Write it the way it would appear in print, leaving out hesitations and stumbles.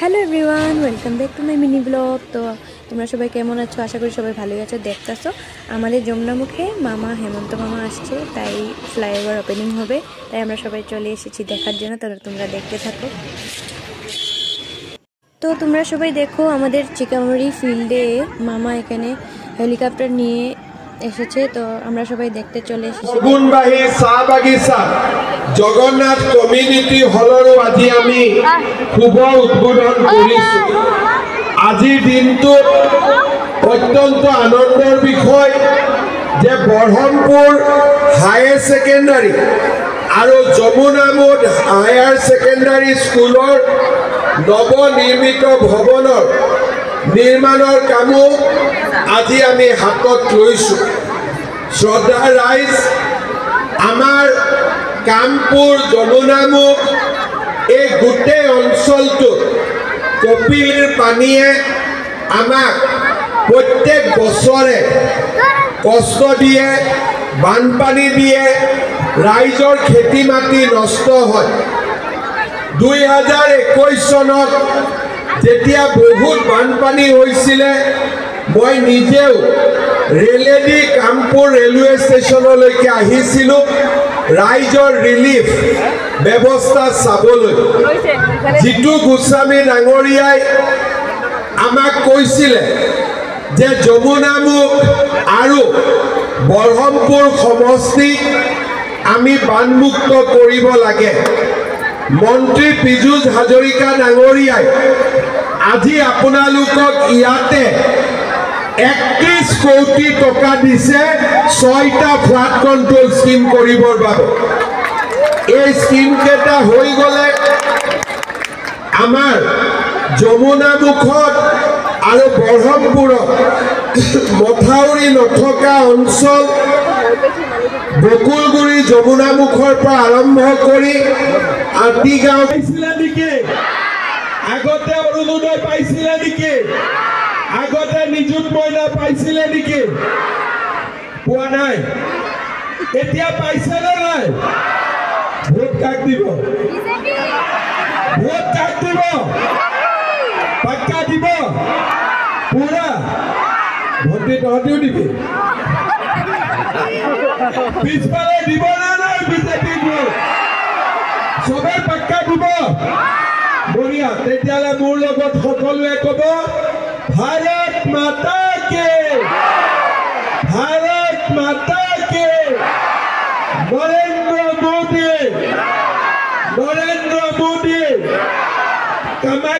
Hello everyone, welcome back to my mini blog. তো তোমরা সবাই কেমন আছো? আশা করি সবাই ভালোই আছো। দেখতেছো আমাদের যমুনামুখে মামা হেমন্ত মামা আসছে, তাই ফ্লাইওভার ওপেনিং হবে, তাই আমরা সবাই চলে এসেছি দেখার জন্য। তো তোমরা দেখতে থাকো। তো তোমরা সবাই দেখো, আমাদের চিকামারি ফিল্ডে মামা এখানে হেলিকপ্টার নিয়ে এসেছে, তো আমরা সবাই দেখতে চলে এসেছি। গুণবাহী চাহ বাগিচা জগন্নাথ কমিউনিটি হলৰো আজি আমি শুভ উদ্বোধন কৰিছো। আজিৰ দিনটোত অত্যন্ত আনন্দৰ বিষয় যে বৰহমপুৰ হায়াৰ ছেকেণ্ডাৰী আৰু যমুনামুখ হায়াৰ ছেকেণ্ডাৰী স্কুলৰ নৱনিৰ্মিত ভৱনৰ নিৰ্মাণৰ কামো আজি আমি হাতত লৈছো। শ্ৰদ্ধা ৰাইজ, আমাৰ কামপুৰ যমুনামুখ এই গোটেই অঞ্চলটোত কপিলীৰ পানীয়ে আমাক প্ৰত্যেক বছৰে কষ্ট দিয়ে, বানপানী দিয়ে, ৰাইজৰ খেতি মাটি নষ্ট হয়। 2021 চনত যেতিয়া বহুত বানপানী হৈছিলে, মই নিজেও ৰেলেদি কামপুৰ ৰেলৱে ষ্টেচনলৈকে আহিছিলোঁ ৰাইজৰ ৰিলিফ ব্যৱস্থা চাবলৈ। জিতু গোস্বামী ডাঙৰীয়াই আমাক কৈছিলে যে যমুনামুখ আৰু বৰহমপুৰ সমষ্টিক আমি বানমুক্ত কৰিব লাগে। মন্ত্ৰী পীযুষ হাজৰিকা ডাঙৰীয়াই আজি আপোনালোকক ইয়াতে 31 কোটি টকা দিছে 6টা ফ্লাড কন্ট্ৰোল স্কিম কৰিবৰ বাবে। এই স্কিম কেইটা হৈ গ'লে আমাৰ যমুনামুখত আৰু বৰহমপুৰত মথাউৰি নথকা অঞ্চল বকুলগুৰি যমুনামুখৰ পৰা আৰম্ভ কৰি আটিগাঁও পাইছিলে নেকি? আগতে অৰুণোদয় পাইছিলে নেকি? আগতে নিযুত মইনা পাইছিলে নেকি? পোৱা নাই। এতিয়া পাইছে নে নাই? ভোট কাক দিব? ভোট কাক দিব? পাক্কা দিব? পুৰা? ভোটে তহঁতিও দিবি? পিছফালে দিব নে নাই বিজেপি ভোট? চবে পাক্কা দিব? বঢ়িয়া। তেতিয়াহ'লে মোৰ লগত সকলোৱে ক'ব, ভাৰত মাতা কে, ভাৰত মাতা